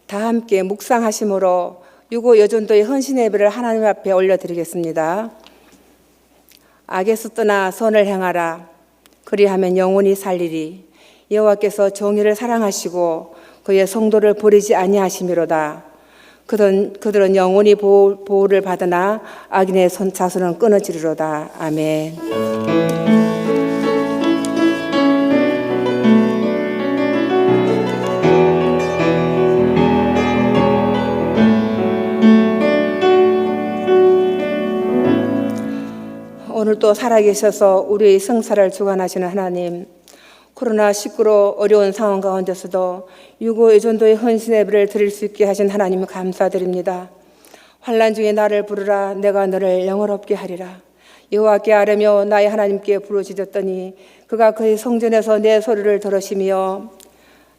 다 함께 묵상하심으로 유고 여전도의 헌신 예배를 하나님 앞에 올려드리겠습니다. 악에서 떠나 선을 행하라. 그리하면 영원히 살리리. 여호와께서 정의를 사랑하시고 그의 성도를 버리지 아니하심이로다. 그들은 영원히 보호를 받으나 악인의 자손은 끊어지리로다. 아멘. 오늘도 살아계셔서 우리의 성사를 주관하시는 하나님, 코로나19로 어려운 상황 가운데서도 유고 의존도의 헌신 예배를 드릴 수 있게 하신 하나님 감사드립니다. 환난 중에 나를 부르라. 내가 너를 영화롭게 하리라. 여호와께 아뢰며 나의 하나님께 부르짖었더니 그가 그의 성전에서 내 소리를 들으시며,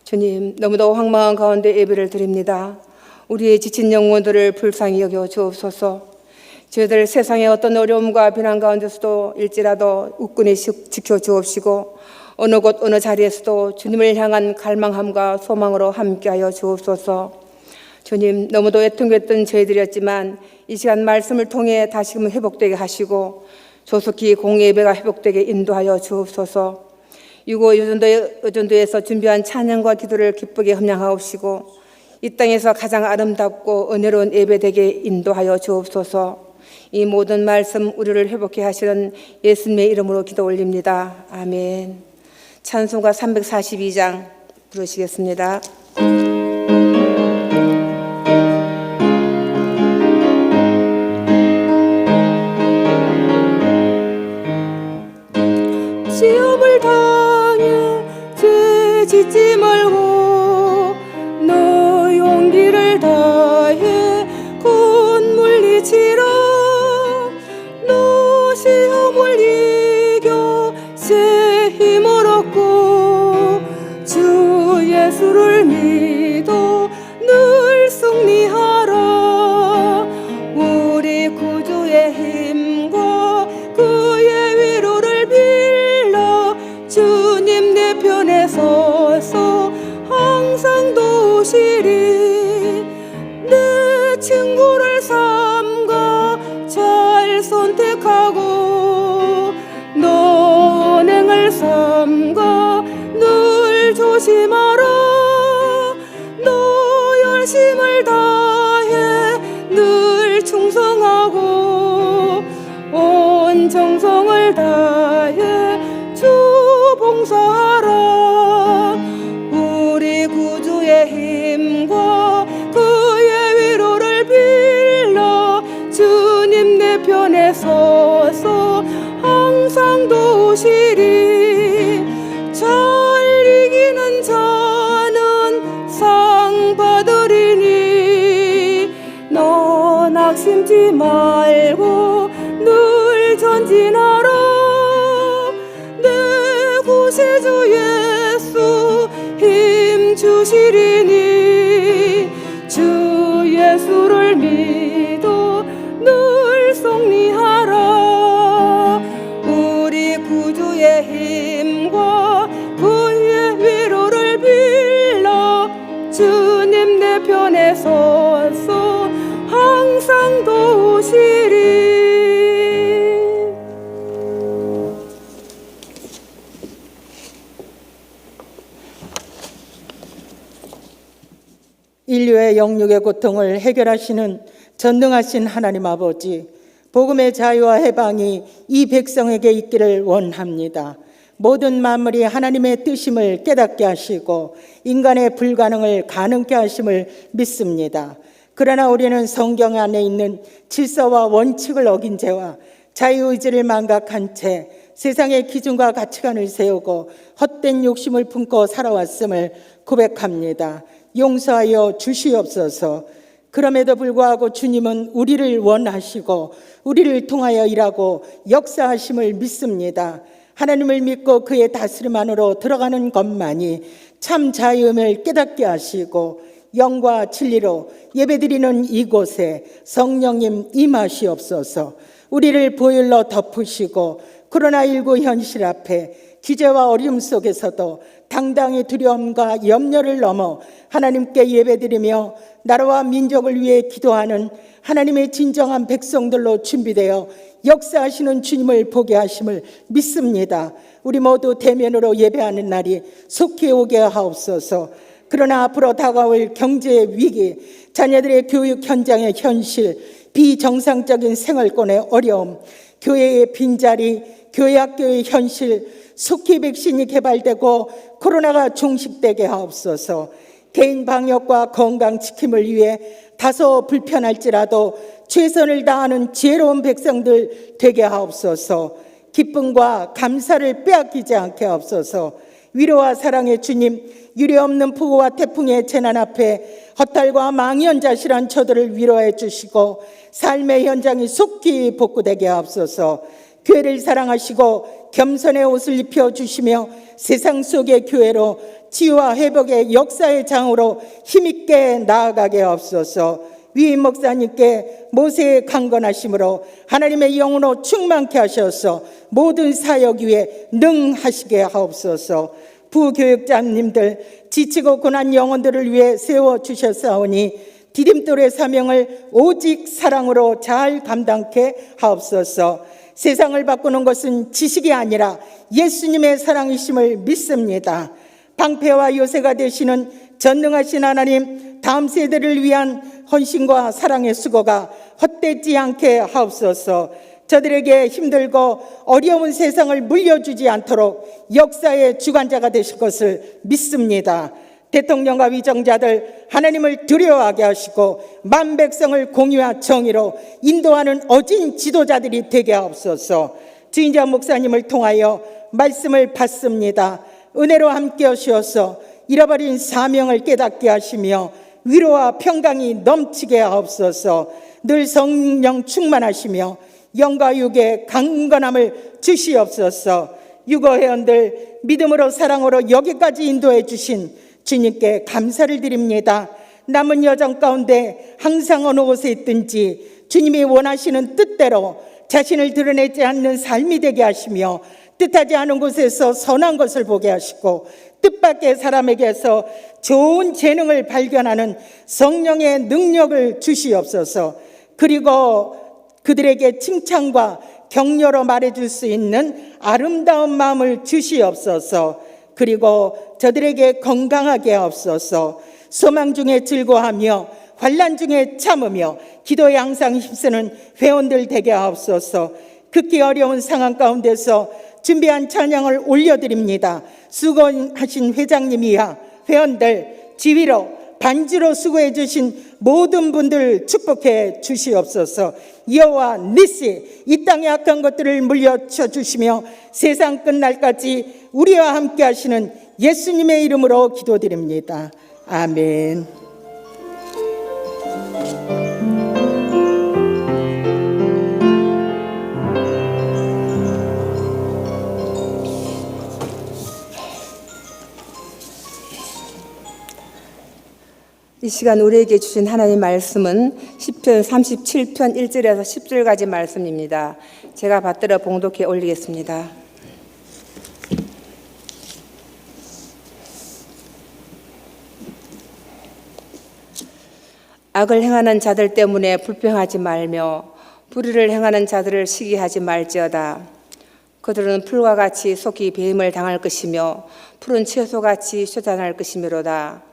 주님, 너무도 황망한 가운데 예배를 드립니다. 우리의 지친 영혼들을 불쌍히 여겨 주옵소서. 저희들 세상의 어떤 어려움과 비난 가운데서도 일지라도 웃근히 지켜주옵시고 어느 곳 어느 자리에서도 주님을 향한 갈망함과 소망으로 함께하여 주옵소서. 주님, 너무도 애통했던 저희들이었지만 이 시간 말씀을 통해 다시금 회복되게 하시고 조속히 공예배가 회복되게 인도하여 주옵소서. 유고 의존도에서 준비한 찬양과 기도를 기쁘게 함양하옵시고 이 땅에서 가장 아름답고 은혜로운 예배되게 인도하여 주옵소서. 이 모든 말씀 우리를 회복케 하시는 예수님의 이름으로 기도 올립니다. 아멘. 찬송가 342장 부르시겠습니다. 시험을 당해 죄 짓지 말고 너 용기를 다해 곧 물리치라. 시험을 이겨 새 힘을 얻고 주 예수를 믿어 늘 승리하라. 우리 구주의 힘과 그의 위로를 빌려 주님 내 편에 서서 항상 도우시리. 내 친구를 삼가 잘 선택하고 너 은행을 삼가 늘 조심하라. 너 열심을 다해 늘 충성하고 온 정성을 다해 주 봉사하라. 우리 구주의 힘과 그의 위로를 빌려 주님 내 편에 서서 항상 도우시리. 잘 이기는 자는 상 받으리니 너 낙심지 말고 늘 전진하라. 내 구세주 예수 힘 주시리니 주 예수를 믿어 늘 승리하라. 우리 구주의 힘과 그의 위로를 빌려 주님 내 편에 서서 항상 도우시리. 인류의 영육의 고통을 해결하시는 전능하신 하나님 아버지, 복음의 자유와 해방이 이 백성에게 있기를 원합니다. 모든 만물이 하나님의 뜻임을 깨닫게 하시고 인간의 불가능을 가능케 하심을 믿습니다. 그러나 우리는 성경 안에 있는 질서와 원칙을 어긴 죄와 자유의지를 망각한 채 세상의 기준과 가치관을 세우고 헛된 욕심을 품고 살아왔음을 고백합니다. 용서하여 주시옵소서. 그럼에도 불구하고 주님은 우리를 원하시고 우리를 통하여 일하고 역사하심을 믿습니다. 하나님을 믿고 그의 다스림 안으로 들어가는 것만이 참 자유임을 깨닫게 하시고 영과 진리로 예배드리는 이곳에 성령님 임하시옵소서. 우리를 보혈로 덮으시고 코로나19 현실 앞에 기재와 어려움 속에서도 당당히 두려움과 염려를 넘어 하나님께 예배드리며 나라와 민족을 위해 기도하는 하나님의 진정한 백성들로 준비되어 역사하시는 주님을 보게 하심을 믿습니다. 우리 모두 대면으로 예배하는 날이 속히 오게 하옵소서. 그러나 앞으로 다가올 경제 위기, 자녀들의 교육 현장의 현실, 비정상적인 생활권의 어려움, 교회의 빈자리, 교회 학교의 현실, 속히 백신이 개발되고 코로나가 종식되게 하옵소서. 개인 방역과 건강 지킴을 위해 다소 불편할지라도 최선을 다하는 지혜로운 백성들 되게 하옵소서. 기쁨과 감사를 빼앗기지 않게 하옵소서. 위로와 사랑의 주님, 유례없는 폭우와 태풍의 재난 앞에 허탈과 망연자실한 저들을 위로해 주시고 삶의 현장이 속히 복구되게 하옵소서. 교회를 사랑하시고 겸손의 옷을 입혀주시며 세상 속의 교회로 치유와 회복의 역사의 장으로 힘있게 나아가게 하옵소서. 위임 목사님께 모세의 강건하심으로 하나님의 영으로 충만케 하셔서 모든 사역 위에 능하시게 하옵소서. 부교육자님들 지치고 고난 영혼들을 위해 세워주셨사오니 디딤돌의 사명을 오직 사랑으로 잘 감당케 하옵소서. 세상을 바꾸는 것은 지식이 아니라 예수님의 사랑이심을 믿습니다. 방패와 요새가 되시는 전능하신 하나님, 다음 세대를 위한 헌신과 사랑의 수고가 헛되지 않게 하옵소서. 저들에게 힘들고 어려운 세상을 물려주지 않도록 역사의 주관자가 되실 것을 믿습니다. 대통령과 위정자들 하나님을 두려워하게 하시고 만 백성을 공의와 정의로 인도하는 어진 지도자들이 되게 하옵소서. 주인자 목사님을 통하여 말씀을 받습니다. 은혜로 함께 하시어서 잃어버린 사명을 깨닫게 하시며 위로와 평강이 넘치게 하옵소서. 늘 성령 충만하시며 영과 육의 강건함을 주시옵소서. 유거회원들 믿음으로 사랑으로 여기까지 인도해 주신 주님께 감사를 드립니다. 남은 여정 가운데 항상 어느 곳에 있든지 주님이 원하시는 뜻대로 자신을 드러내지 않는 삶이 되게 하시며 뜻하지 않은 곳에서 선한 것을 보게 하시고 뜻밖의 사람에게서 좋은 재능을 발견하는 성령의 능력을 주시옵소서. 그리고 그들에게 칭찬과 격려로 말해줄 수 있는 아름다운 마음을 주시옵소서. 그리고 저들에게 건강하게 하옵소서. 소망 중에 즐거워하며 환난 중에 참으며 기도에 항상 힘쓰는 회원들 되게 하옵소서. 극히 어려운 상황 가운데서 준비한 찬양을 올려드립니다. 수고하신 회장님이야 회원들 지휘로 반주로 수고해 주신 모든 분들 축복해 주시옵소서. 여호와 니시 이 땅의 악한 것들을 물려쳐 주시며 세상 끝날까지 우리와 함께 하시는 예수님의 이름으로 기도드립니다. 아멘. 이 시간 우리에게 주신 하나님 말씀은 시편 37편 1절에서 10절까지 말씀입니다. 제가 받들어 봉독해 올리겠습니다. 악을 행하는 자들 때문에 불평하지 말며 불의를 행하는 자들을 시기하지 말지어다. 그들은 풀과 같이 속히 배임을 당할 것이며 푸른 채소같이 쇠잔할 것이미로다.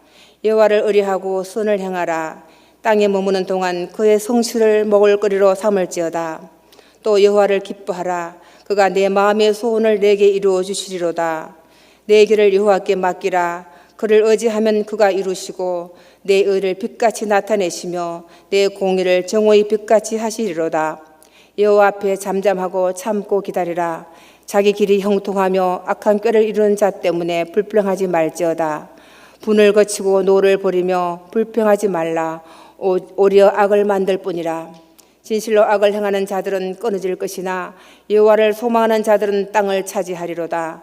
여호와를 의뢰하고 선을 행하라. 땅에 머무는 동안 그의 성실을 먹을거리로 삼을지어다. 또 여호와를 기뻐하라. 그가 내 마음의 소원을 내게 이루어 주시리로다. 내 길을 여호와께 맡기라. 그를 의지하면 그가 이루시고 내 의를 빛같이 나타내시며 내 공의를 정오의 빛같이 하시리로다. 여호와 앞에 잠잠하고 참고 기다리라. 자기 길이 형통하며 악한 꾀를 이루는 자 때문에 불평하지 말지어다. 분을 거치고 노를 버리며 불평하지 말라. 오히려 악을 만들 뿐이라. 진실로 악을 행하는 자들은 끊어질 것이나 여호와를 소망하는 자들은 땅을 차지하리로다.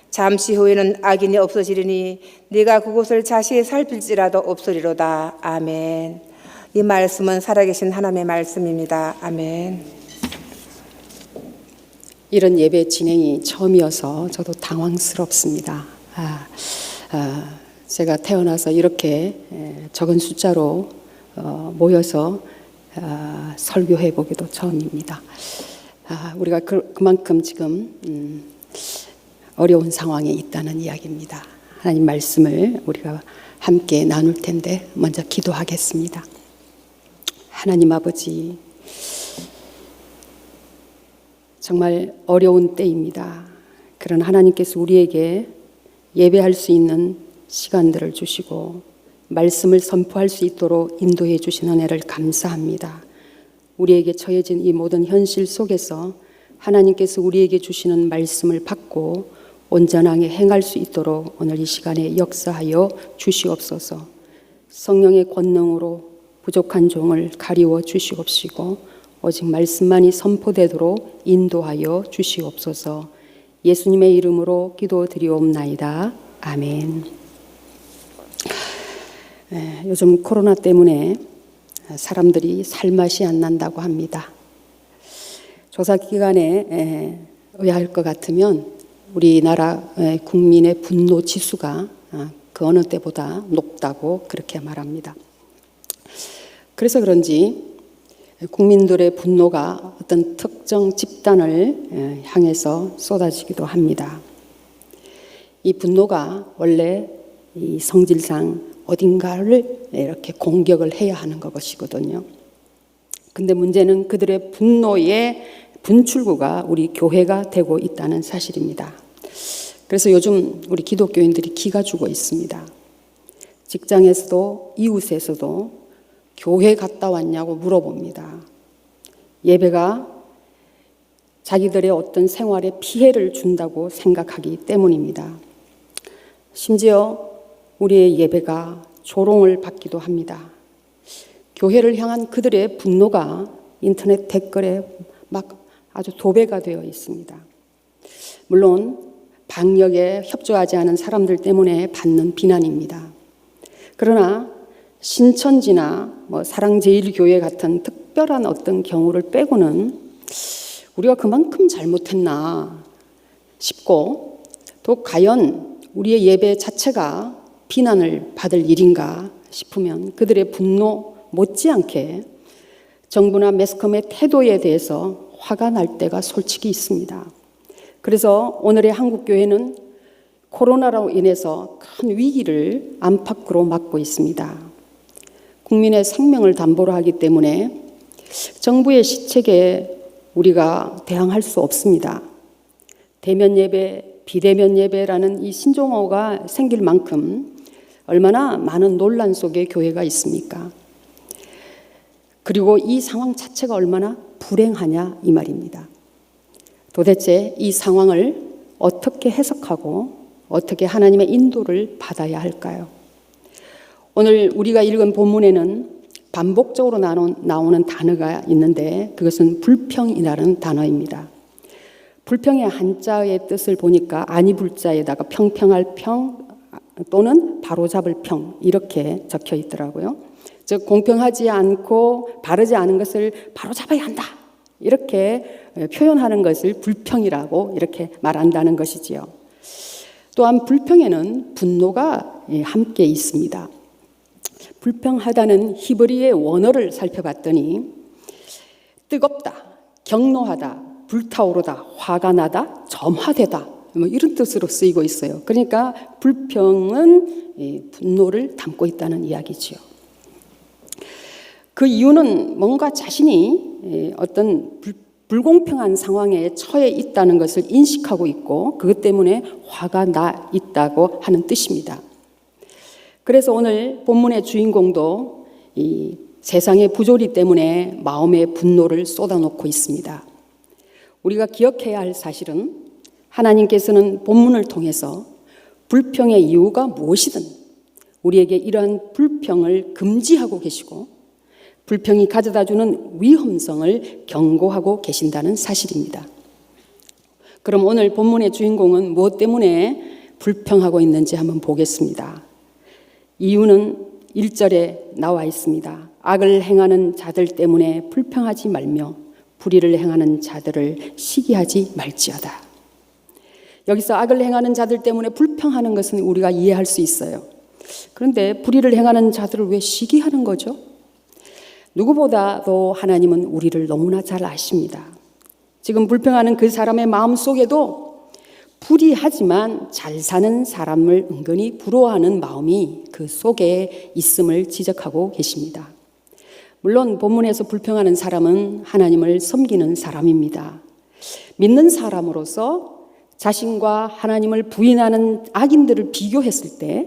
잠시 후에는 악인이 없어지리니 네가 그곳을 자세히 살필지라도 없으리로다. 아멘. 이 말씀은 살아계신 하나님의 말씀입니다. 아멘. 이런 예배 진행이 처음이어서 저도 당황스럽습니다. 제가 태어나서 이렇게 적은 숫자로 모여서 설교해 보기도 처음입니다. 우리가 그만큼 지금 어려운 상황에 있다는 이야기입니다. 하나님 말씀을 우리가 함께 나눌 텐데 먼저 기도하겠습니다. 하나님 아버지, 정말 어려운 때입니다. 그러나 하나님께서 우리에게 예배할 수 있는 시간들을 주시고 말씀을 선포할 수 있도록 인도해 주신 은혜를 감사합니다. 우리에게 처해진 이 모든 현실 속에서 하나님께서 우리에게 주시는 말씀을 받고 온전하게 행할 수 있도록 오늘 이 시간에 역사하여 주시옵소서. 성령의 권능으로 부족한 종을 가리워 주시옵시고 오직 말씀만이 선포되도록 인도하여 주시옵소서. 예수님의 이름으로 기도드리옵나이다. 아멘. 요즘 코로나 때문에 사람들이 살맛이 안 난다고 합니다. 조사 기간에 의할 것 같으면 우리나라 국민의 분노 지수가 그 어느 때보다 높다고 그렇게 말합니다. 그래서 그런지 국민들의 분노가 어떤 특정 집단을 향해서 쏟아지기도 합니다. 이 분노가 원래 이 성질상 어딘가를 이렇게 공격을 해야 하는 것이거든요. 근데 문제는 그들의 분노의 분출구가 우리 교회가 되고 있다는 사실입니다. 그래서 요즘 우리 기독교인들이 기가 죽어 있습니다. 직장에서도 이웃에서도 교회 갔다 왔냐고 물어봅니다. 예배가 자기들의 어떤 생활에 피해를 준다고 생각하기 때문입니다. 심지어 우리의 예배가 조롱을 받기도 합니다. 교회를 향한 그들의 분노가 인터넷 댓글에 막 아주 도배가 되어 있습니다. 물론 방역에 협조하지 않은 사람들 때문에 받는 비난입니다. 그러나 신천지나 사랑제일교회 같은 특별한 어떤 경우를 빼고는 우리가 그만큼 잘못했나 싶고, 또 과연 우리의 예배 자체가 비난을 받을 일인가 싶으면 그들의 분노 못지않게 정부나 매스컴의 태도에 대해서 화가 날 때가 솔직히 있습니다. 그래서 오늘의 한국교회는 코로나로 인해서 큰 위기를 안팎으로 맞고 있습니다. 국민의 생명을 담보로 하기 때문에 정부의 시책에 우리가 대항할 수 없습니다. 대면 예배, 비대면 예배라는 이 신종어가 생길 만큼 얼마나 많은 논란 속에 교회가 있습니까? 그리고 이 상황 자체가 얼마나 불행하냐 이 말입니다. 도대체 이 상황을 어떻게 해석하고 어떻게 하나님의 인도를 받아야 할까요? 오늘 우리가 읽은 본문에는 반복적으로 나오는 단어가 있는데 그것은 불평이라는 단어입니다. 불평의 한자의 뜻을 보니까 아니불자에다가 평평할 평 또는 바로잡을 평 이렇게 적혀 있더라고요. 즉 공평하지 않고 바르지 않은 것을 바로잡아야 한다 이렇게 표현하는 것을 불평이라고 이렇게 말한다는 것이지요. 또한 불평에는 분노가 함께 있습니다. 불평하다는 히브리의 원어를 살펴봤더니 뜨겁다, 경노하다, 불타오르다, 화가 나다, 점화되다 이런 뜻으로 쓰이고 있어요. 그러니까 불평은 분노를 담고 있다는 이야기지요. 그 이유는 뭔가 자신이 어떤 불공평한 상황에 처해 있다는 것을 인식하고 있고 그것 때문에 화가 나 있다고 하는 뜻입니다. 그래서 오늘 본문의 주인공도 이 세상의 부조리 때문에 마음의 분노를 쏟아놓고 있습니다. 우리가 기억해야 할 사실은 하나님께서는 본문을 통해서 불평의 이유가 무엇이든 우리에게 이러한 불평을 금지하고 계시고 불평이 가져다주는 위험성을 경고하고 계신다는 사실입니다. 그럼 오늘 본문의 주인공은 무엇 때문에 불평하고 있는지 한번 보겠습니다. 이유는 1절에 나와 있습니다. 악을 행하는 자들 때문에 불평하지 말며 불의를 행하는 자들을 시기하지 말지어다. 여기서 악을 행하는 자들 때문에 불평하는 것은 우리가 이해할 수 있어요. 그런데 불의를 행하는 자들을 왜 시기하는 거죠? 누구보다도 하나님은 우리를 너무나 잘 아십니다. 지금 불평하는 그 사람의 마음 속에도 불의하지만 잘 사는 사람을 은근히 부러워하는 마음이 그 속에 있음을 지적하고 계십니다. 물론 본문에서 불평하는 사람은 하나님을 섬기는 사람입니다. 믿는 사람으로서 자신과 하나님을 부인하는 악인들을 비교했을 때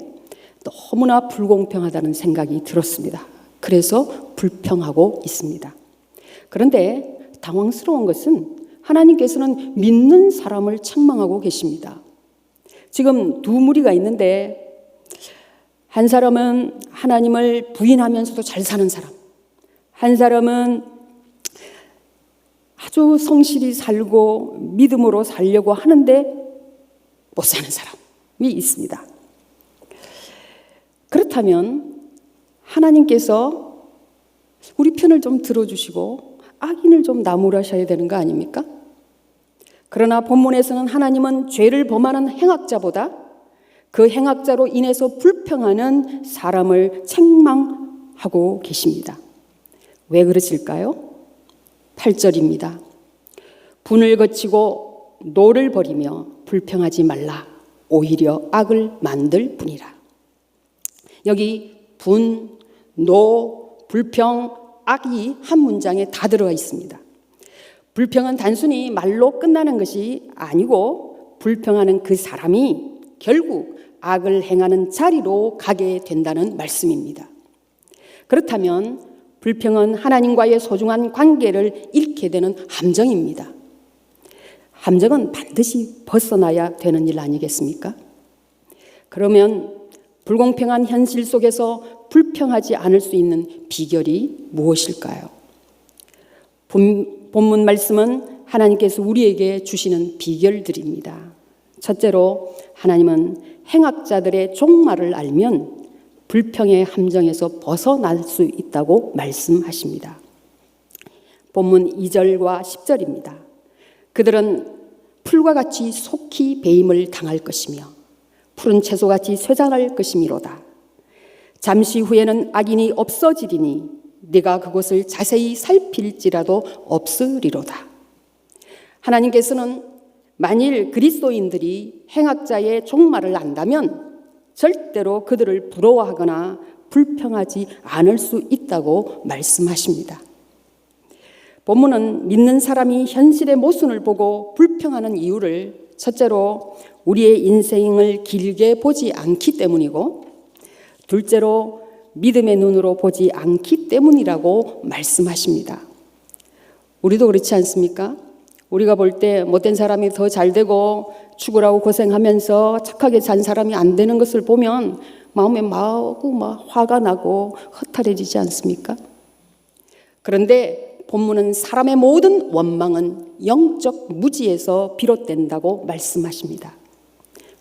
너무나 불공평하다는 생각이 들었습니다. 그래서 불평하고 있습니다. 그런데 당황스러운 것은 하나님께서는 믿는 사람을 책망하고 계십니다. 지금 두 무리가 있는데 한 사람은 하나님을 부인하면서도 잘 사는 사람, 한 사람은 아주 성실히 살고 믿음으로 살려고 하는데 못 사는 사람이 있습니다. 그렇다면 하나님께서 우리 편을 좀 들어주시고 악인을 좀 나무라셔야 되는 거 아닙니까? 그러나 본문에서는 하나님은 죄를 범하는 행악자보다 그 행악자로 인해서 불평하는 사람을 책망하고 계십니다. 왜 그러실까요? 8절입니다. 분을 거치고 노를 버리며 불평하지 말라. 오히려 악을 만들 뿐이라. 여기 분, 노, 불평, 악이 한 문장에 다 들어가 있습니다. 불평은 단순히 말로 끝나는 것이 아니고 불평하는 그 사람이 결국 악을 행하는 자리로 가게 된다는 말씀입니다. 그렇다면 불평은 하나님과의 소중한 관계를 잃게 되는 함정입니다. 함정은 반드시 벗어나야 되는 일 아니겠습니까? 그러면 불공평한 현실 속에서 불평하지 않을 수 있는 비결이 무엇일까요? 본문 말씀은 하나님께서 우리에게 주시는 비결들입니다. 첫째로 하나님은 행악자들의 종말을 알면 불평의 함정에서 벗어날 수 있다고 말씀하십니다. 본문 2절과 10절입니다. 그들은 풀과 같이 속히 배임을 당할 것이며 푸른 채소같이 쇠잔할 것이미로다. 잠시 후에는 악인이 없어지리니 네가 그곳을 자세히 살필지라도 없으리로다. 하나님께서는 만일 그리스도인들이 행악자의 종말을 안다면 절대로 그들을 부러워하거나 불평하지 않을 수 있다고 말씀하십니다. 본문은 믿는 사람이 현실의 모순을 보고 불평하는 이유를 첫째로 우리의 인생을 길게 보지 않기 때문이고 둘째로 믿음의 눈으로 보지 않기 때문이라고 말씀하십니다. 우리도 그렇지 않습니까? 우리가 볼 때 못된 사람이 더 잘되고 죽으라고 고생하면서 착하게 산 사람이 안 되는 것을 보면 마음에 마구 화가 나고 허탈해지지 않습니까? 그런데 본문은 사람의 모든 원망은 영적 무지에서 비롯된다고 말씀하십니다.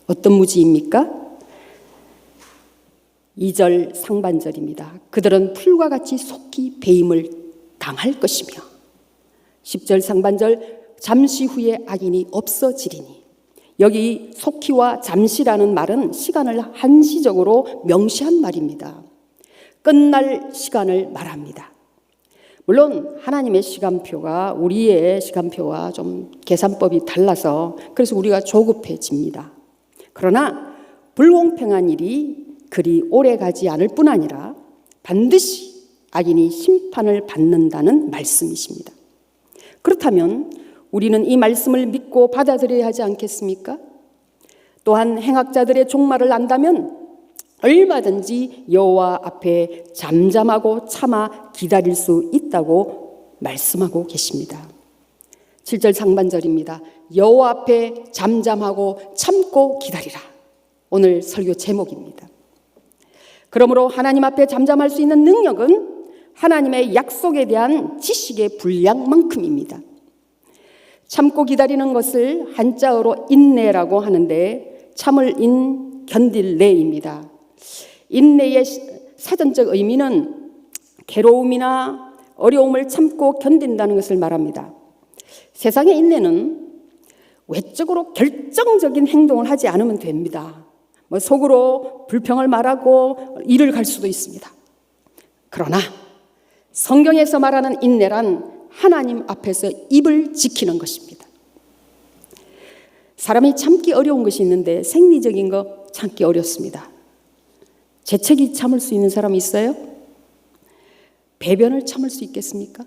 어떤 무지입니까? 2절 상반절입니다. 그들은 풀과 같이 속히 배임을 당할 것이며 10절 상반절 잠시 후에 악인이 없어지리니 여기 속히와 잠시라는 말은 시간을 한시적으로 명시한 말입니다. 끝날 시간을 말합니다. 물론 하나님의 시간표가 우리의 시간표와 좀 계산법이 달라서 그래서 우리가 조급해집니다. 그러나 불공평한 일이 그리 오래 가지 않을 뿐 아니라 반드시 악인이 심판을 받는다는 말씀이십니다. 그렇다면 우리는 이 말씀을 믿고 받아들여야 하지 않겠습니까? 또한 행악자들의 종말을 안다면 얼마든지 여호와 앞에 잠잠하고 참아 기다릴 수 있다고 말씀하고 계십니다. 7절 상반절입니다. 여호와 앞에 잠잠하고 참고 기다리라. 오늘 설교 제목입니다. 그러므로 하나님 앞에 잠잠할 수 있는 능력은 하나님의 약속에 대한 지식의 분량만큼입니다. 참고 기다리는 것을 한자어로 인내라고 하는데 참을 인, 견딜 내입니다. 인내의 사전적 의미는 괴로움이나 어려움을 참고 견딘다는 것을 말합니다. 세상의 인내는 외적으로 결정적인 행동을 하지 않으면 됩니다. 속으로 불평을 말하고 일을 갈 수도 있습니다. 그러나 성경에서 말하는 인내란 하나님 앞에서 입을 지키는 것입니다. 사람이 참기 어려운 것이 있는데 생리적인 거 참기 어렵습니다. 재채기 참을 수 있는 사람이 있어요? 배변을 참을 수 있겠습니까?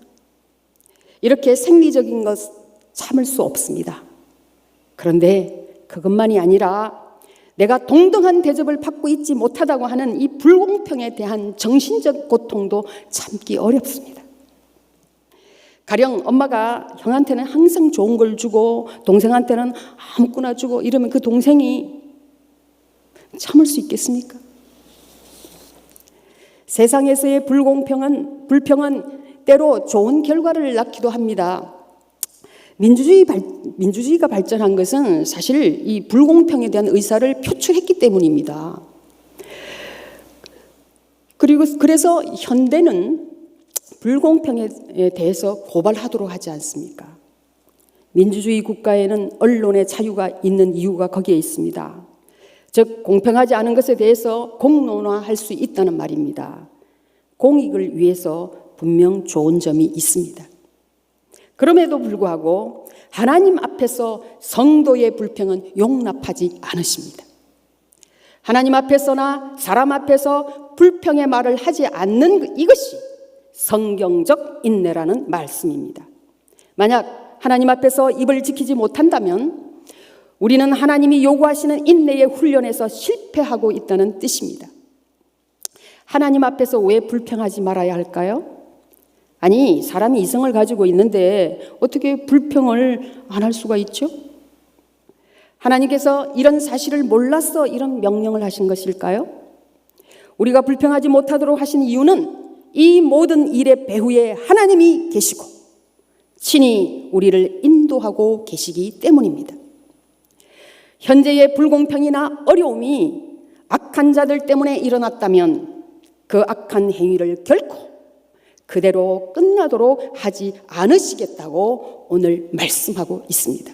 이렇게 생리적인 것 참을 수 없습니다. 그런데 그것만이 아니라 내가 동등한 대접을 받고 있지 못하다고 하는 이 불공평에 대한 정신적 고통도 참기 어렵습니다. 가령 엄마가 형한테는 항상 좋은 걸 주고 동생한테는 아무거나 주고 이러면 그 동생이 참을 수 있겠습니까? 세상에서의 불평은 때로 좋은 결과를 낳기도 합니다. 민주주의가 발전한 것은 사실 이 불공평에 대한 의사를 표출했기 때문입니다. 그래서 현대는 불공평에 대해서 고발하도록 하지 않습니까? 민주주의 국가에는 언론의 자유가 있는 이유가 거기에 있습니다. 즉 공평하지 않은 것에 대해서 공론화할 수 있다는 말입니다. 공익을 위해서 분명 좋은 점이 있습니다. 그럼에도 불구하고 하나님 앞에서 성도의 불평은 용납하지 않으십니다. 하나님 앞에서나 사람 앞에서 불평의 말을 하지 않는 이것이 성경적 인내라는 말씀입니다. 만약 하나님 앞에서 입을 지키지 못한다면 우리는 하나님이 요구하시는 인내의 훈련에서 실패하고 있다는 뜻입니다. 하나님 앞에서 왜 불평하지 말아야 할까요? 아니, 사람이 이성을 가지고 있는데 어떻게 불평을 안 할 수가 있죠? 하나님께서 이런 사실을 몰라서 이런 명령을 하신 것일까요? 우리가 불평하지 못하도록 하신 이유는 이 모든 일의 배후에 하나님이 계시고 친히 우리를 인도하고 계시기 때문입니다. 현재의 불공평이나 어려움이 악한 자들 때문에 일어났다면 그 악한 행위를 결코 그대로 끝나도록 하지 않으시겠다고 오늘 말씀하고 있습니다.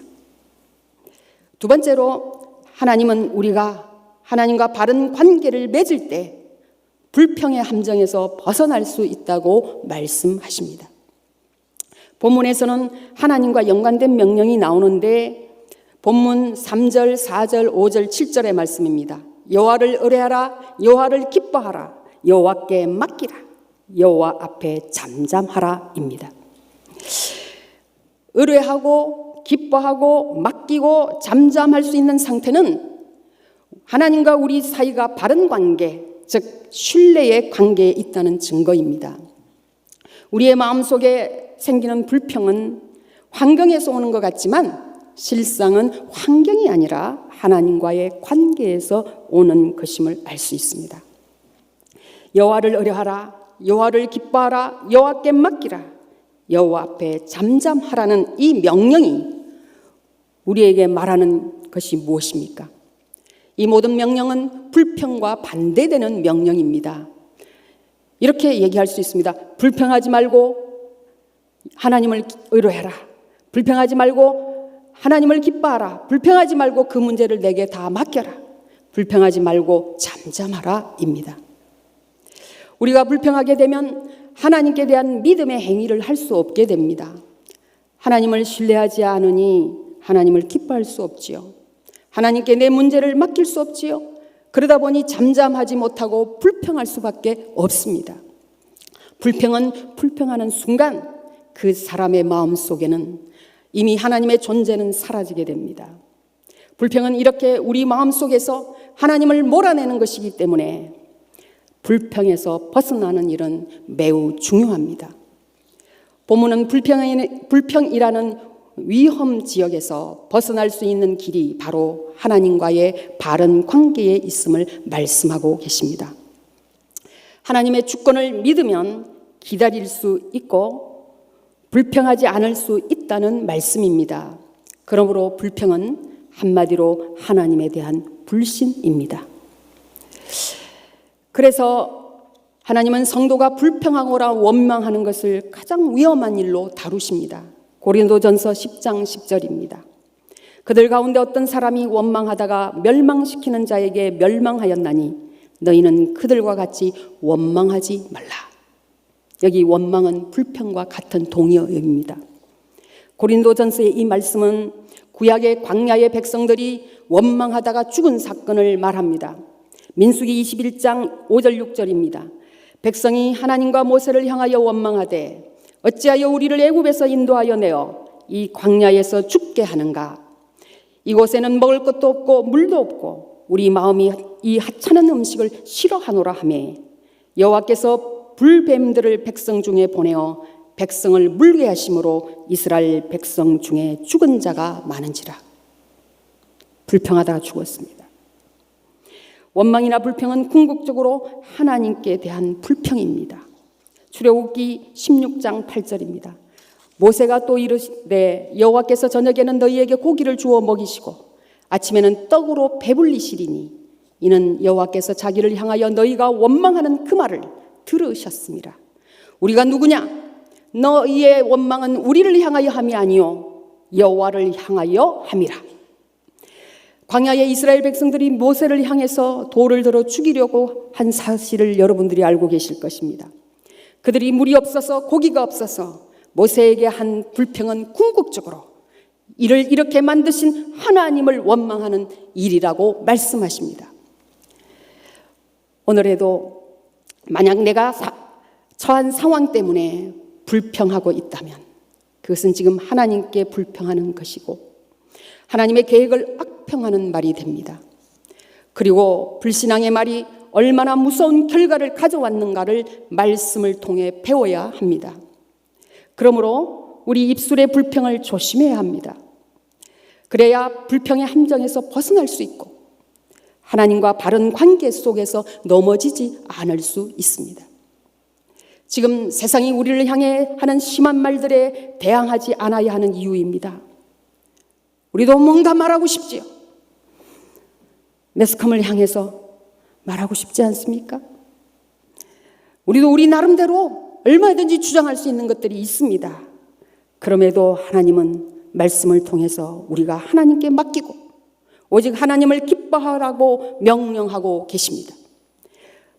두 번째로 하나님은 우리가 하나님과 바른 관계를 맺을 때 불평의 함정에서 벗어날 수 있다고 말씀하십니다. 본문에서는 하나님과 연관된 명령이 나오는데 본문 3절, 4절, 5절, 7절의 말씀입니다. 여호와를 의뢰하라, 여호와를 기뻐하라, 여호와께 맡기라, 여호와 앞에 잠잠하라입니다. 의뢰하고 기뻐하고 맡기고 잠잠할 수 있는 상태는 하나님과 우리 사이가 바른 관계, 즉 신뢰의 관계에 있다는 증거입니다. 우리의 마음속에 생기는 불평은 환경에서 오는 것 같지만 실상은 환경이 아니라 하나님과의 관계에서 오는 것임을 알 수 있습니다. 여호와를 의뢰하라, 여호와를 기뻐하라, 여호와께 맡기라, 여호와 앞에 잠잠하라는 이 명령이 우리에게 말하는 것이 무엇입니까? 이 모든 명령은 불평과 반대되는 명령입니다. 이렇게 얘기할 수 있습니다. 불평하지 말고 하나님을 의뢰하라. 불평하지 말고 하나님을 기뻐하라. 불평하지 말고 그 문제를 내게 다 맡겨라. 불평하지 말고 잠잠하라입니다. 우리가 불평하게 되면 하나님께 대한 믿음의 행위를 할 수 없게 됩니다. 하나님을 신뢰하지 않으니 하나님을 기뻐할 수 없지요. 하나님께 내 문제를 맡길 수 없지요. 그러다 보니 잠잠하지 못하고 불평할 수밖에 없습니다. 불평은 불평하는 순간 그 사람의 마음속에는 이미 하나님의 존재는 사라지게 됩니다. 불평은 이렇게 우리 마음속에서 하나님을 몰아내는 것이기 때문에 불평에서 벗어나는 일은 매우 중요합니다. 본문은 불평이라는 위험 지역에서 벗어날 수 있는 길이 바로 하나님과의 바른 관계에 있음을 말씀하고 계십니다. 하나님의 주권을 믿으면 기다릴 수 있고 불평하지 않을 수 있다는 말씀입니다. 그러므로 불평은 한마디로 하나님에 대한 불신입니다. 그래서 하나님은 성도가 불평하거나 원망하는 것을 가장 위험한 일로 다루십니다. 고린도전서 10장 10절입니다. 그들 가운데 어떤 사람이 원망하다가 멸망시키는 자에게 멸망하였나니 너희는 그들과 같이 원망하지 말라. 여기 원망은 불평과 같은 동의어입니다. 고린도전서의 이 말씀은 구약의 광야의 백성들이 원망하다가 죽은 사건을 말합니다. 민수기 21장 5절 6절입니다. 백성이 하나님과 모세를 향하여 원망하되 어찌하여 우리를 애굽에서 인도하여 내어 이 광야에서 죽게 하는가? 이곳에는 먹을 것도 없고 물도 없고 우리 마음이 이 하찮은 음식을 싫어하노라 하매 여호와께서 불뱀들을 백성 중에 보내어 백성을 물게 하심으로 이스라엘 백성 중에 죽은 자가 많은지라. 불평하다가 죽었습니다. 원망이나 불평은 궁극적으로 하나님께 대한 불평입니다. 출애굽기 16장 8절입니다. 모세가 또 이르시되 여호와께서 저녁에는 너희에게 고기를 주어 먹이시고 아침에는 떡으로 배불리시리니 이는 여호와께서 자기를 향하여 너희가 원망하는 그 말을 들으셨습니다. 우리가 누구냐? 너희의 원망은 우리를 향하여 함이 아니요 여호와를 향하여 함이라. 광야의 이스라엘 백성들이 모세를 향해서 돌을 들어 죽이려고 한 사실을 여러분들이 알고 계실 것입니다. 그들이 물이 없어서 고기가 없어서 모세에게 한 불평은 궁극적으로 이를 이렇게 만드신 하나님을 원망하는 일이라고 말씀하십니다. 오늘에도 만약 내가 처한 상황 때문에 불평하고 있다면 그것은 지금 하나님께 불평하는 것이고 하나님의 계획을 악평하는 말이 됩니다. 그리고 불신앙의 말이 얼마나 무서운 결과를 가져왔는가를 말씀을 통해 배워야 합니다. 그러므로 우리 입술의 불평을 조심해야 합니다. 그래야 불평의 함정에서 벗어날 수 있고 하나님과 바른 관계 속에서 넘어지지 않을 수 있습니다. 지금 세상이 우리를 향해 하는 심한 말들에 대항하지 않아야 하는 이유입니다. 우리도 뭔가 말하고 싶지요. 매스컴을 향해서 말하고 싶지 않습니까? 우리도 우리 나름대로 얼마든지 주장할 수 있는 것들이 있습니다. 그럼에도 하나님은 말씀을 통해서 우리가 하나님께 맡기고 오직 하나님을 기뻐하라고 명령하고 계십니다.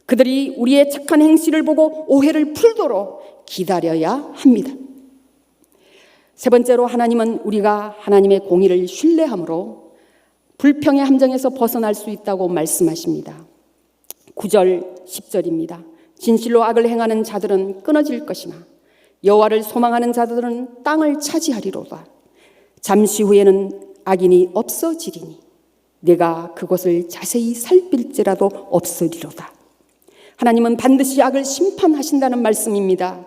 그들이 우리의 착한 행실을 보고 오해를 풀도록 기다려야 합니다. 세 번째로 하나님은 우리가 하나님의 공의를 신뢰함으로 불평의 함정에서 벗어날 수 있다고 말씀하십니다. 9절 10절입니다. 진실로 악을 행하는 자들은 끊어질 것이나 여호와를 소망하는 자들은 땅을 차지하리로다. 잠시 후에는 악인이 없어지리니 내가 그것을 자세히 살필지라도 없으리로다. 하나님은 반드시 악을 심판하신다는 말씀입니다.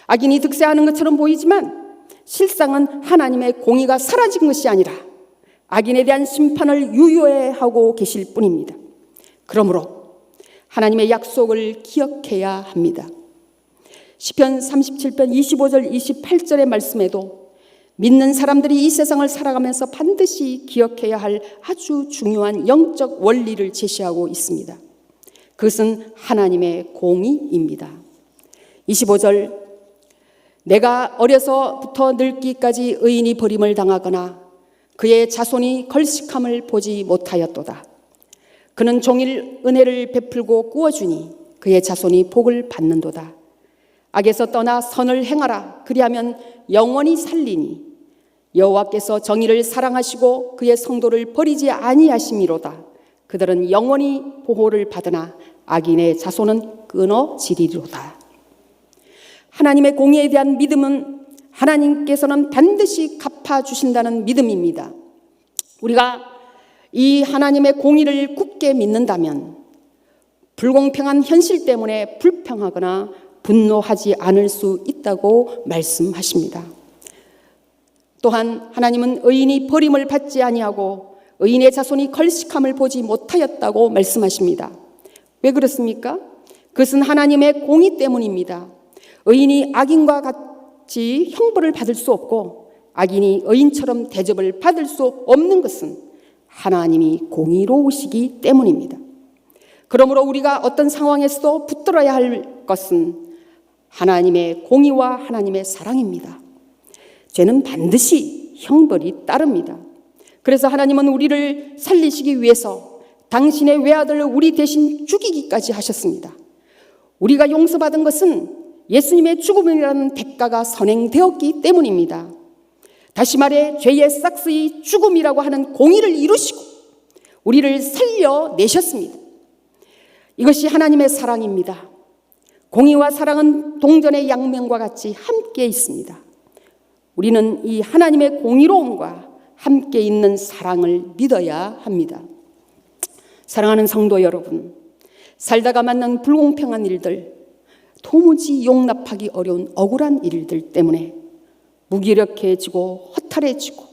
악인이 득세하는 것처럼 보이지만 실상은 하나님의 공의가 사라진 것이 아니라 악인에 대한 심판을 유효하고 계실 뿐입니다. 그러므로 하나님의 약속을 기억해야 합니다. 시편 37편 25절 28절의 말씀에도 믿는 사람들이 이 세상을 살아가면서 반드시 기억해야 할 아주 중요한 영적 원리를 제시하고 있습니다. 그것은 하나님의 공의입니다. 25절 내가 어려서부터 늙기까지 의인이 버림을 당하거나 그의 자손이 걸식함을 보지 못하였도다. 그는 종일 은혜를 베풀고 꾸어주니 그의 자손이 복을 받는도다. 악에서 떠나 선을 행하라. 그리하면 영원히 살리니 여호와께서 정의를 사랑하시고 그의 성도를 버리지 아니하심이로다. 그들은 영원히 보호를 받으나 악인의 자손은 끊어지리로다. 하나님의 공의에 대한 믿음은 하나님께서는 반드시 갚아주신다는 믿음입니다. 우리가 이 하나님의 공의를 굳게 믿는다면 불공평한 현실 때문에 불평하거나 분노하지 않을 수 있다고 말씀하십니다. 또한 하나님은 의인이 버림을 받지 아니하고 의인의 자손이 걸식함을 보지 못하였다고 말씀하십니다. 왜 그렇습니까? 그것은 하나님의 공의 때문입니다. 의인이 악인과 같이 형벌을 받을 수 없고 악인이 의인처럼 대접을 받을 수 없는 것은 하나님이 공의로우시기 때문입니다. 그러므로 우리가 어떤 상황에서도 붙들어야 할 것은 하나님의 공의와 하나님의 사랑입니다. 죄는 반드시 형벌이 따릅니다. 그래서 하나님은 우리를 살리시기 위해서 당신의 외아들을 우리 대신 죽이기까지 하셨습니다. 우리가 용서받은 것은 예수님의 죽음이라는 대가가 선행되었기 때문입니다. 다시 말해 죄의 싹스의 죽음이라고 하는 공의를 이루시고 우리를 살려내셨습니다. 이것이 하나님의 사랑입니다. 공의와 사랑은 동전의 양면과 같이 함께 있습니다. 우리는 이 하나님의 공의로움과 함께 있는 사랑을 믿어야 합니다. 사랑하는 성도 여러분, 살다가 만난 불공평한 일들, 도무지 용납하기 어려운 억울한 일들 때문에 무기력해지고 허탈해지고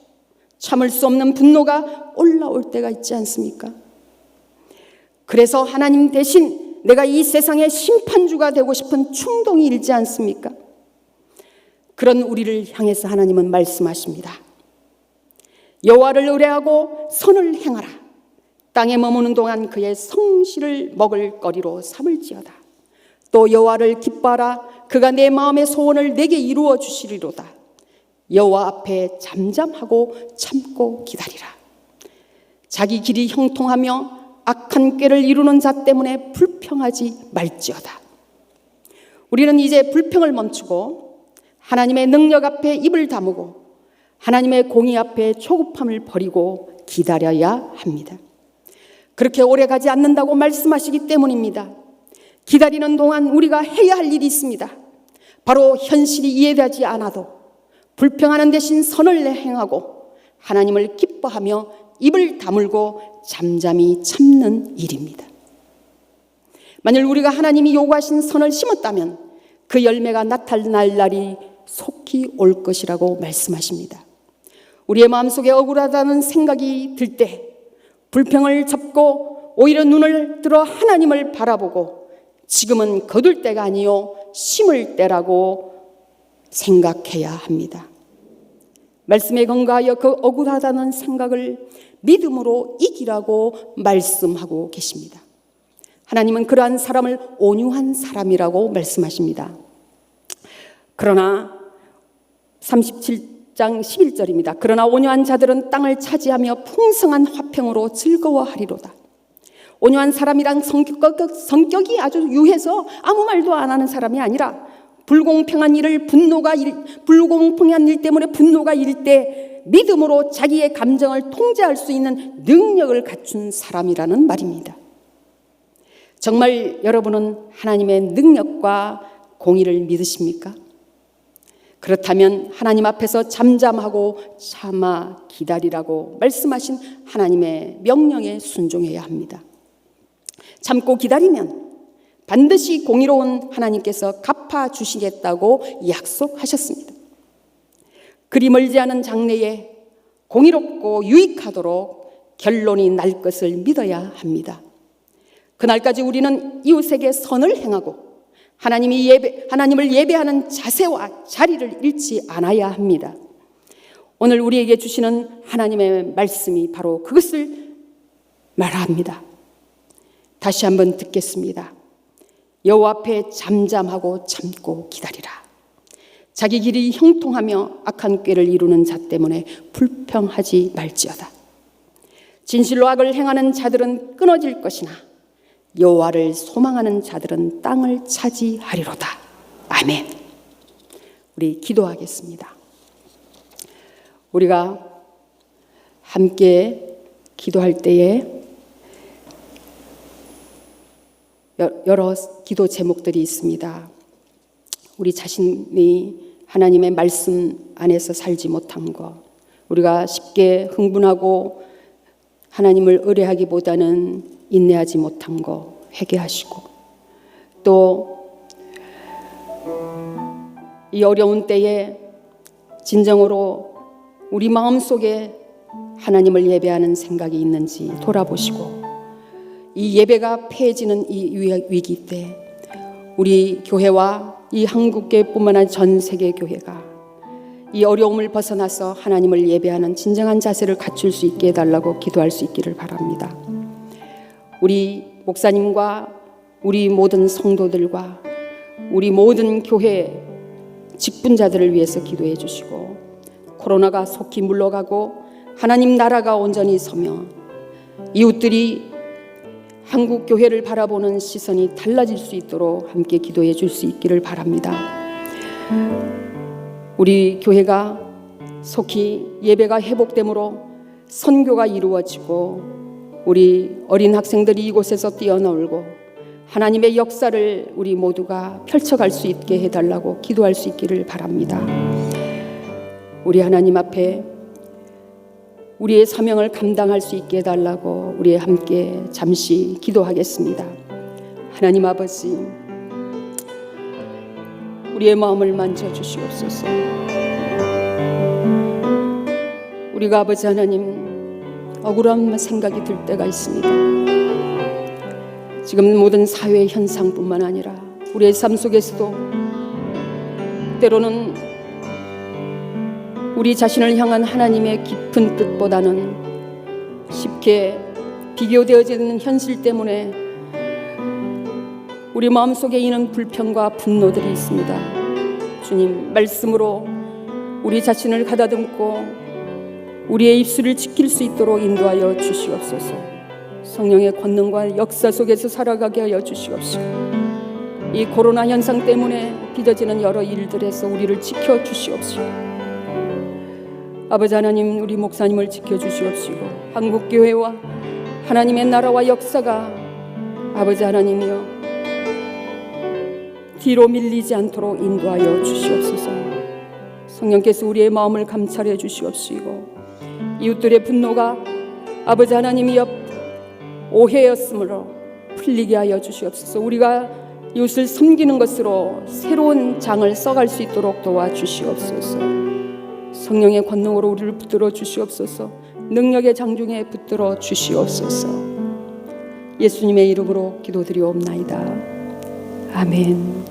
참을 수 없는 분노가 올라올 때가 있지 않습니까? 그래서 하나님 대신 내가 이 세상의 심판주가 되고 싶은 충동이 일지 않습니까? 그런 우리를 향해서 하나님은 말씀하십니다. 여호와를 의뢰하고 선을 행하라. 땅에 머무는 동안 그의 성실을 먹을 거리로 삼을지어다. 또 여호와를 기뻐하라. 그가 내 마음의 소원을 내게 이루어 주시리로다. 여호와 앞에 잠잠하고 참고 기다리라. 자기 길이 형통하며 악한 꾀를 이루는 자 때문에 불평하지 말지어다. 우리는 이제 불평을 멈추고 하나님의 능력 앞에 입을 다무고 하나님의 공의 앞에 초급함을 버리고 기다려야 합니다. 그렇게 오래 가지 않는다고 말씀하시기 때문입니다. 기다리는 동안 우리가 해야 할 일이 있습니다. 바로 현실이 이해되지 않아도 불평하는 대신 선을 행하고 하나님을 기뻐하며 입을 다물고 잠잠히 참는 일입니다. 만일 우리가 하나님이 요구하신 선을 심었다면 그 열매가 나타날 날이 속히 올 것이라고 말씀하십니다. 우리의 마음속에 억울하다는 생각이 들 때 불평을 접고 오히려 눈을 들어 하나님을 바라보고 지금은 거둘 때가 아니요 심을 때라고 생각해야 합니다. 말씀에 근거하여 그 억울하다는 생각을 믿음으로 이기라고 말씀하고 계십니다. 하나님은 그러한 사람을 온유한 사람이라고 말씀하십니다. 그러나 37장 11절입니다. 그러나 온유한 자들은 땅을 차지하며 풍성한 화평으로 즐거워하리로다. 온유한 사람이란 성격이 아주 유해서 아무 말도 안 하는 사람이 아니라 불공평한 일 때문에 분노가 일 때 믿음으로 자기의 감정을 통제할 수 있는 능력을 갖춘 사람이라는 말입니다. 정말 여러분은 하나님의 능력과 공의를 믿으십니까? 그렇다면 하나님 앞에서 잠잠하고 참아 기다리라고 말씀하신 하나님의 명령에 순종해야 합니다. 참고 기다리면 반드시 공의로운 하나님께서 갚아주시겠다고 약속하셨습니다. 그리 멀지 않은 장래에 공의롭고 유익하도록 결론이 날 것을 믿어야 합니다. 그날까지 우리는 이웃에게 선을 행하고 하나님을 예배하는 자세와 자리를 잃지 않아야 합니다. 오늘 우리에게 주시는 하나님의 말씀이 바로 그것을 말합니다. 다시 한번 듣겠습니다. 여호와 앞에 잠잠하고 참고 기다리라. 자기 길이 형통하며 악한 꾀를 이루는 자 때문에 불평하지 말지어다. 진실로 악을 행하는 자들은 끊어질 것이나 여호와를 소망하는 자들은 땅을 차지하리로다. 아멘. 우리 기도하겠습니다. 우리가 함께 기도할 때에 여러 기도 제목들이 있습니다. 우리 자신이 하나님의 말씀 안에서 살지 못한 것, 우리가 쉽게 흥분하고 하나님을 의뢰하기보다는 인내하지 못한 것 회개하시고, 또 이 어려운 때에 진정으로 우리 마음속에 하나님을 예배하는 생각이 있는지 돌아보시고, 이 예배가 폐해지는 이 위기 때 우리 교회와 이 한국교회뿐만 아니라 전 세계 교회가 이 어려움을 벗어나서 하나님을 예배하는 진정한 자세를 갖출 수 있게 해달라고 기도할 수 있기를 바랍니다. 우리 목사님과 우리 모든 성도들과 우리 모든 교회 직분자들을 위해서 기도해 주시고, 코로나가 속히 물러가고 하나님 나라가 온전히 서며 이웃들이 한국 교회를 바라보는 시선이 달라질 수 있도록 함께 기도해 줄 수 있기를 바랍니다. 우리 교회가 속히 예배가 회복되므로 선교가 이루어지고 우리 어린 학생들이 이곳에서 뛰어놀고 하나님의 역사를 우리 모두가 펼쳐갈 수 있게 해달라고 기도할 수 있기를 바랍니다. 우리 하나님 앞에 우리의 사명을 감당할 수 있게 해달라고 우리 함께 잠시 기도하겠습니다. 하나님 아버지, 우리의 마음을 만져주시옵소서. 우리가 아버지 하나님 억울한 생각이 들 때가 있습니다. 지금 모든 사회 현상뿐만 아니라 우리의 삶 속에서도 때로는 우리 자신을 향한 하나님의 깊은 뜻보다는 쉽게 비교되어지는 현실 때문에 우리 마음속에 있는 불평과 분노들이 있습니다. 주님, 말씀으로 우리 자신을 가다듬고 우리의 입술을 지킬 수 있도록 인도하여 주시옵소서. 성령의 권능과 역사 속에서 살아가게 하여 주시옵소서. 이 코로나 현상 때문에 빚어지는 여러 일들에서 우리를 지켜 주시옵소서. 아버지 하나님, 우리 목사님을 지켜 주시옵시고 한국교회와 하나님의 나라와 역사가 아버지 하나님이여 뒤로 밀리지 않도록 인도하여 주시옵소서. 성령께서 우리의 마음을 감찰해 주시옵시고 이웃들의 분노가 아버지 하나님이여 오해였으므로 풀리게 하여 주시옵소서. 우리가 이웃을 섬기는 것으로 새로운 장을 써갈 수 있도록 도와주시옵소서. 성령의 권능으로 우리를 붙들어 주시옵소서. 능력의 장중에 붙들어 주시옵소서. 예수님의 이름으로 기도드리옵나이다. 아멘.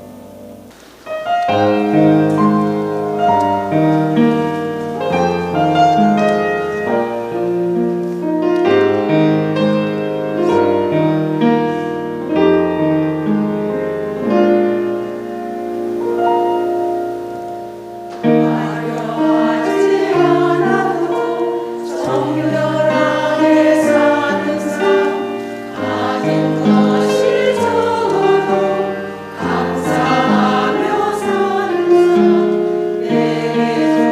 감사하며 사는 삶 내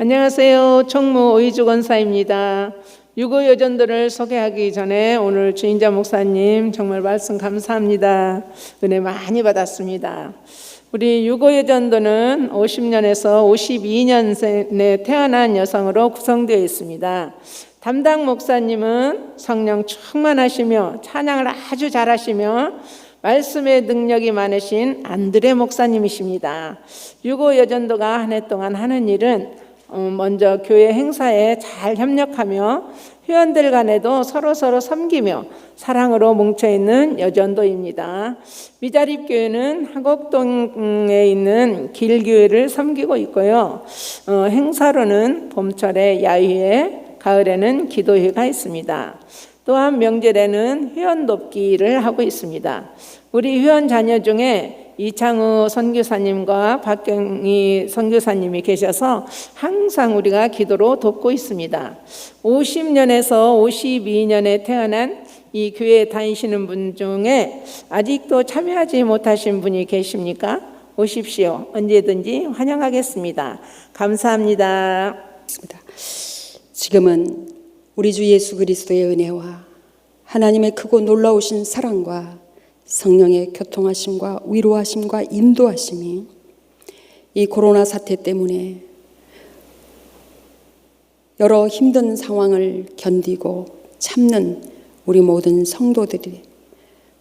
안녕하세요. 총무 오이주 권사입니다. 유고 여전도를 소개하기 전에 오늘 주인자 목사님 정말 말씀 감사합니다. 은혜 많이 받았습니다. 우리 유고 여전도는 50년에서 52년생에 태어난 여성으로 구성되어 있습니다. 담당 목사님은 성령 충만하시며 찬양을 아주 잘하시며 말씀의 능력이 많으신 안드레 목사님이십니다. 유고 여전도가 한 해 동안 하는 일은 먼저 교회 행사에 잘 협력하며 회원들 간에도 서로 섬기며 사랑으로 뭉쳐있는 여전도입니다. 미자립교회는 하곡동에 있는 길교회를 섬기고 있고요. 행사로는 봄철에 야유회, 가을에는 기도회가 있습니다. 또한 명절에는 회원 돕기를 하고 있습니다. 우리 회원 자녀 중에 이창우 선교사님과 박경희 선교사님이 계셔서 항상 우리가 기도로 돕고 있습니다. 50년에서 52년에 태어난 이 교회에 다니시는 분 중에 아직도 참여하지 못하신 분이 계십니까? 오십시오. 언제든지 환영하겠습니다. 감사합니다. 지금은 우리 주 예수 그리스도의 은혜와 하나님의 크고 놀라우신 사랑과 성령의 교통하심과 위로하심과 인도하심이 이 코로나 사태 때문에 여러 힘든 상황을 견디고 참는 우리 모든 성도들이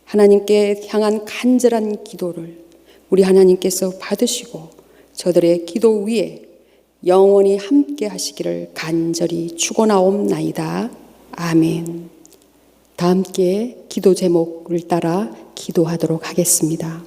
하나님께 향한 간절한 기도를 우리 하나님께서 받으시고 저들의 기도 위에 영원히 함께 하시기를 간절히 축원하옵나이다. 아멘. 다 함께 기도 제목을 따라 기도하도록 하겠습니다.